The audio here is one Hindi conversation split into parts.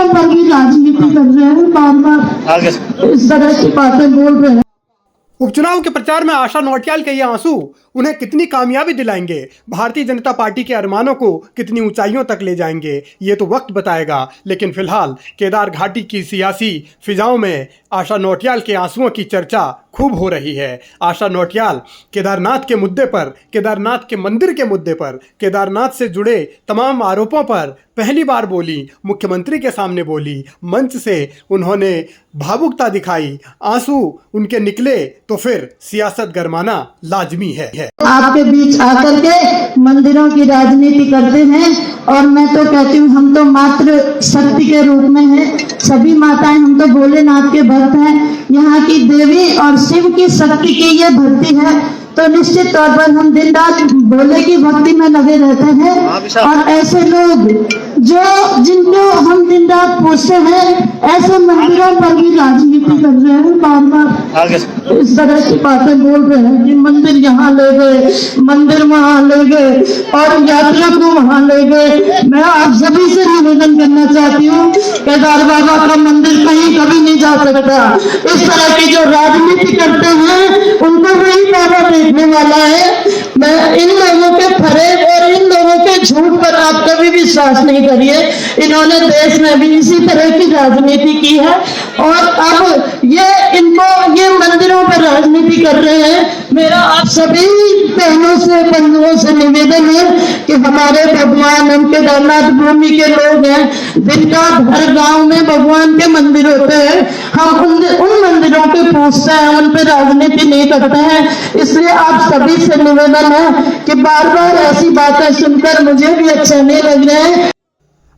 मंदिरों पर भी राजनीति कर रहे हैं, बार बार इस तरह की बातें बोल रहे हैं। उपचुनाव के प्रचार में आशा नौटियाल के ये आंसू उन्हें कितनी कामयाबी दिलाएंगे, भारतीय जनता पार्टी के अरमानों को कितनी ऊंचाइयों तक ले जाएंगे, ये तो वक्त बताएगा। लेकिन फिलहाल केदार घाटी की सियासी फिजाओं में आशा नौटियाल के आंसुओं की चर्चा खूब हो रही है। आशा नौटियाल केदारनाथ के मुद्दे पर, केदारनाथ के मंदिर के मुद्दे पर, केदारनाथ से जुड़े तमाम आरोपों पर पहली बार बोली, मुख्यमंत्री के सामने बोली, मंच से उन्होंने भावुकता दिखाई, आंसू उनके निकले तो फिर सियासत गरमाना लाजमी है। आपके बीच आकर के मंदिरों की राजनीति करते हैं, और मैं तो कहती हूँ हम तो मात्र शक्ति के रूप में हैं, सभी माताएं हम तो भोलेनाथ के भक्त हैं। यहाँ की देवी और शिव की शक्ति की ये भक्ति है, तो निश्चित तौर पर हम दिन रात भोले की भक्ति में लगे रहते हैं। और ऐसे लोग जिनको हम दिन रात पूछते हैं, ऐसे मंदिरों पर भी राजनीति कर रहे हैं, बार बार इस तरह की बातें बोल रहे हैं कि मंदिर यहाँ ले गए, मंदिर वहाँ ले गए और यात्रा को वहाँ ले गए। मैं आप सभी से निवेदन करना चाहती हूँ, केदार बाबा का मंदिर कहीं कभी नहीं जा सकता। इस तरह की जो राजनीति करते हैं उनको वही बाबा देखने वाला है। मैं इन लोगों के फरेब और इन लोगों के झूठ पर आप कभी विश्वास नहीं करिए। इन्होंने देश में भी इसी तरह की राजनीति की है, और अब ये मंदिरों पर राजनीति कर रहे हैं। मेरा आप सभी बहनों से, बंधुओं से निवेदन है कि हमारे भगवान, हम केदारनाथ भूमि के लोग हैं, दिन का हर गांव में भगवान के मंदिर होते हैं, हम उन मंदिरों पे पूछते हैं, उन पे राजनीति नहीं करते हैं। इसलिए आप सभी से निवेदन है कि बार बार ऐसी बातें सुनकर मुझे भी अच्छा नहीं लग रहा है।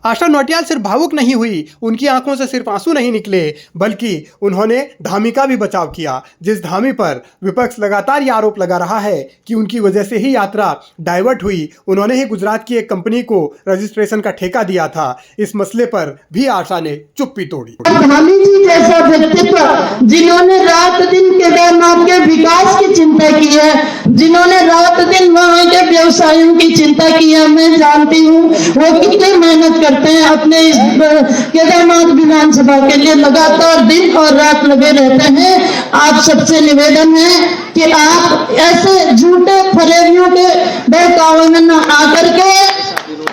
आशा नौटियाल सिर्फ भावुक नहीं हुई, उनकी आंखों से सिर्फ आंसू नहीं निकले, बल्कि उन्होंने धामी का भी बचाव किया, जिस धामी पर विपक्ष लगातार ये आरोप लगा रहा है कि उनकी वजह से ही यात्रा डाइवर्ट हुई। उन्होंने ही गुजरात की एक कंपनी को रजिस्ट्रेशन का ठेका दिया था। इस मसले पर भी आशा ने चुप्पी तोड़ी। धामी जी जैसा व्यक्तित्व, जिन्होंने रात दिन केदारनाथ के विकास की चिंता की है, जिन्होंने रात दिन वहाँ के व्यवसायों की चिंता की है, मैं जानती हूँ वो कितनी मेहनत करते हैं अपने इस केदारनाथ विधानसभा के लिए, लगातार दिन और रात लगे रहते हैं। आप सबसे निवेदन है कि आप ऐसे झूठे फरेबियों के बहकावे में न आकर के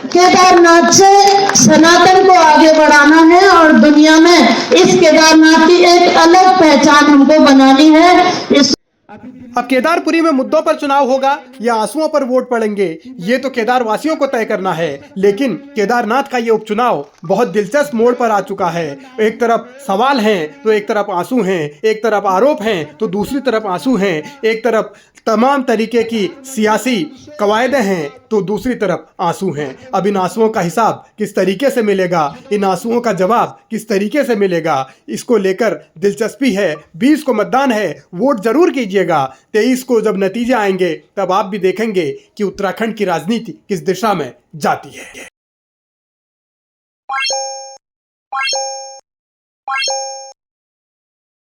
केदारनाथ से सनातन को आगे बढ़ाना है, और दुनिया में इस केदारनाथ की एक अलग पहचान हमको बनानी है। अब केदारपुरी में मुद्दों पर चुनाव होगा या आंसुओं पर वोट पड़ेंगे, ये तो केदार वासियों को तय करना है। लेकिन केदारनाथ का ये उपचुनाव बहुत दिलचस्प मोड़ पर आ चुका है। एक तरफ सवाल हैं तो एक तरफ आंसू हैं, एक तरफ आरोप हैं तो दूसरी तरफ आंसू हैं, एक तरफ तमाम तरीके की सियासी कवायदें हैं तो दूसरी तरफ आंसू हैं। अब इन आंसुओं का हिसाब किस तरीके से मिलेगा, इन आंसुओं का जवाब किस तरीके से मिलेगा, इसको लेकर दिलचस्पी है। 20 को मतदान है, वोट जरूर कीजिएगा। 23 को जब नतीजे आएंगे तब आप भी देखेंगे कि उत्तराखंड की राजनीति किस दिशा में जाती है।